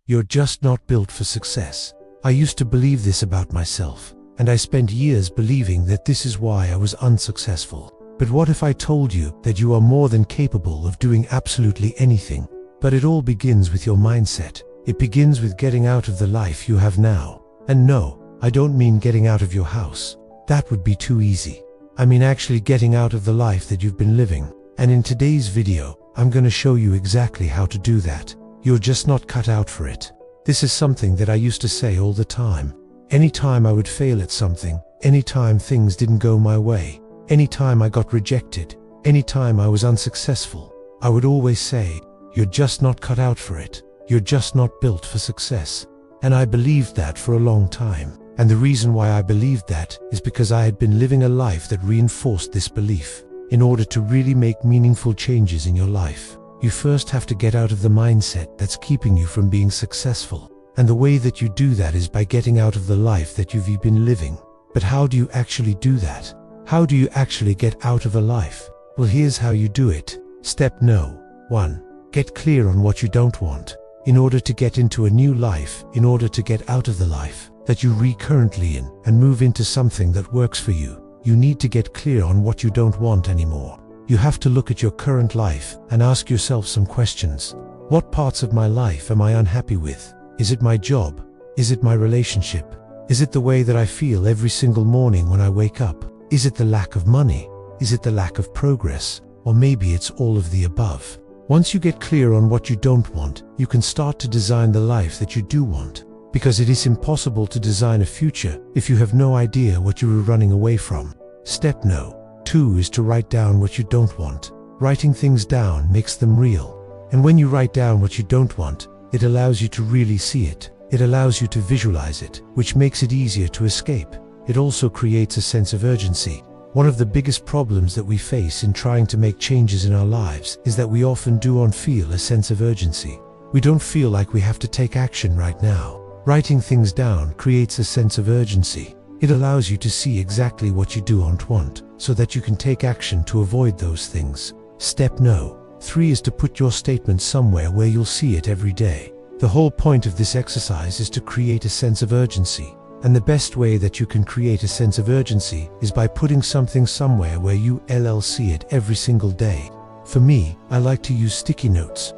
You're just not built for success. I used to believe this about myself, and I spent years believing that this is why I was unsuccessful. But what if I told you that you are more than capable of doing absolutely anything? But it all begins with your mindset. It begins with getting out of the life you have now. And no, I don't mean getting out of your house. That would be too easy. I mean actually getting out of the life that you've been living. And in today's video, I'm going to show you exactly how to do that. You're just not cut out for it. This is something that I used to say all the time. Anytime I would fail at something, anytime things didn't go my way, anytime I got rejected, anytime I was unsuccessful, I would always say, you're just not cut out for it. You're just not built for success. And I believed that for a long time. And the reason why I believed that is because I had been living a life that reinforced this belief. In order to really make meaningful changes in your life, you first have to get out of the mindset that's keeping you from being successful. And the way that you do that is by getting out of the life that you've been living. But how do you actually do that? How do you actually get out of a life? Well, here's how you do it. Step no. 1. Get clear on what you don't want. In order to get into a new life, in order to get out of the life that you're currently in and move into something that works for you, you need to get clear on what you don't want anymore. You have to look at your current life and ask yourself some questions. What parts of my life am I unhappy with? Is it my job? Is it my relationship? Is it the way that I feel every single morning when I wake up? Is it the lack of money? Is it the lack of progress? Or maybe it's all of the above. Once you get clear on what you don't want, you can start to design the life that you do want. Because it is impossible to design a future if you have no idea what you are running away from. Step no. 2 is to write down what you don't want. Writing things down makes them real. And when you write down what you don't want, it allows you to really see it. It allows you to visualize it, which makes it easier to escape. It also creates a sense of urgency. One of the biggest problems that we face in trying to make changes in our lives is that we often do not feel a sense of urgency. We don't feel like we have to take action right now. Writing things down creates a sense of urgency. It allows you to see exactly what you do not want, so that you can take action to avoid those things. Step no. 3 is to put your statement somewhere where you'll see it every day. The whole point of this exercise is to create a sense of urgency. And the best way that you can create a sense of urgency is by putting something somewhere where you see it every single day. For me, I like to use sticky notes.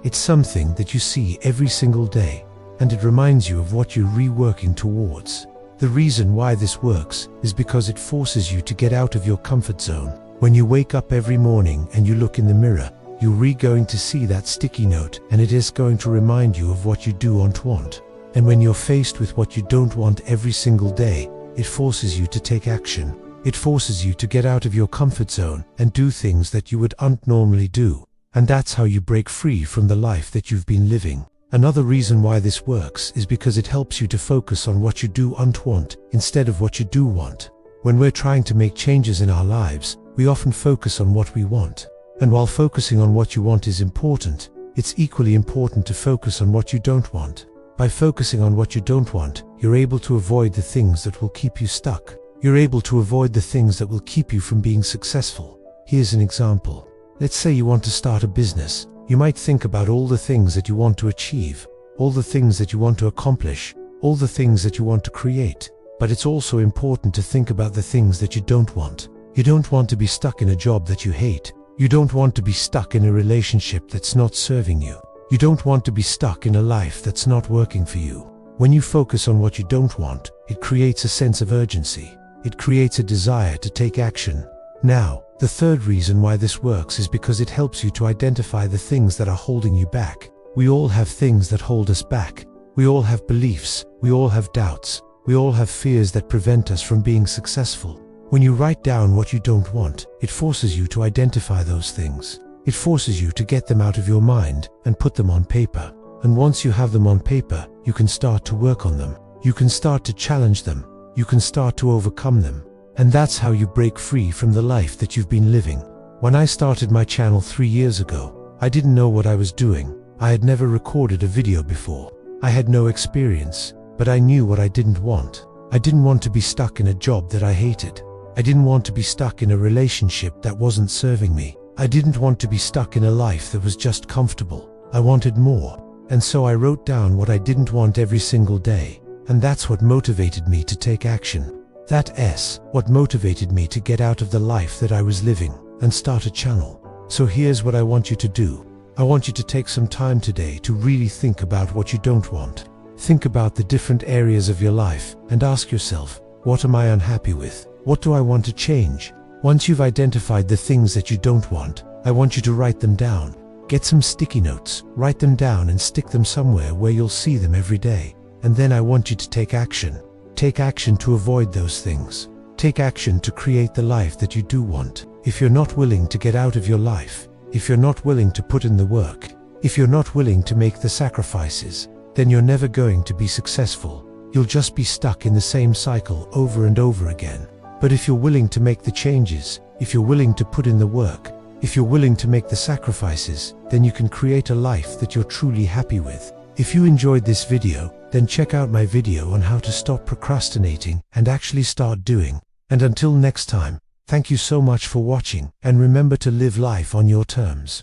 It's something that you see every single day, and it reminds you of what you're reworking towards. The reason why this works is because it forces you to get out of your comfort zone. When you wake up every morning and you look in the mirror, you're going to see that sticky note, and it is going to remind you of what you do not want. And when you're faced with what you don't want every single day, it forces you to take action. It forces you to get out of your comfort zone and do things that you wouldn't normally do. And that's how you break free from the life that you've been living. Another reason why this works is because it helps you to focus on what you don't want instead of what you do want. When we're trying to make changes in our lives, we often focus on what we want. And while focusing on what you want is important, it's equally important to focus on what you don't want. By focusing on what you don't want, you're able to avoid the things that will keep you stuck. You're able to avoid the things that will keep you from being successful. Here's an example. Let's say you want to start a business. You might think about all the things that you want to achieve, all the things that you want to accomplish, all the things that you want to create. But it's also important to think about the things that you don't want. You don't want to be stuck in a job that you hate. You don't want to be stuck in a relationship that's not serving you. You don't want to be stuck in a life that's not working for you. When you focus on what you don't want, it creates a sense of urgency. It creates a desire to take action. Now, the third reason why this works is because it helps you to identify the things that are holding you back. We all have things that hold us back. We all have beliefs. We all have doubts. We all have fears that prevent us from being successful. When you write down what you don't want, it forces you to identify those things. It forces you to get them out of your mind and put them on paper. And once you have them on paper, you can start to work on them. You can start to challenge them. You can start to overcome them. And that's how you break free from the life that you've been living. When I started my channel 3 years ago, I didn't know what I was doing. I had never recorded a video before. I had no experience, but I knew what I didn't want. I didn't want to be stuck in a job that I hated. I didn't want to be stuck in a relationship that wasn't serving me. I didn't want to be stuck in a life that was just comfortable. I wanted more. And so I wrote down what I didn't want every single day. And that's what motivated me to take action. That's what motivated me to get out of the life that I was living and start a channel. So here's what I want you to do. I want you to take some time today to really think about what you don't want. Think about the different areas of your life and ask yourself, what am I unhappy with? What do I want to change? Once you've identified the things that you don't want, I want you to write them down. Get some sticky notes, write them down and stick them somewhere where you'll see them every day. And then I want you to take action. Take action to avoid those things. Take action to create the life that you do want. If you're not willing to get out of your life, if you're not willing to put in the work, if you're not willing to make the sacrifices, then you're never going to be successful. You'll just be stuck in the same cycle over and over again. But if you're willing to make the changes, if you're willing to put in the work, if you're willing to make the sacrifices, then you can create a life that you're truly happy with. If you enjoyed this video, then check out my video on how to stop procrastinating and actually start doing. And until next time, thank you so much for watching, and remember to live life on your terms.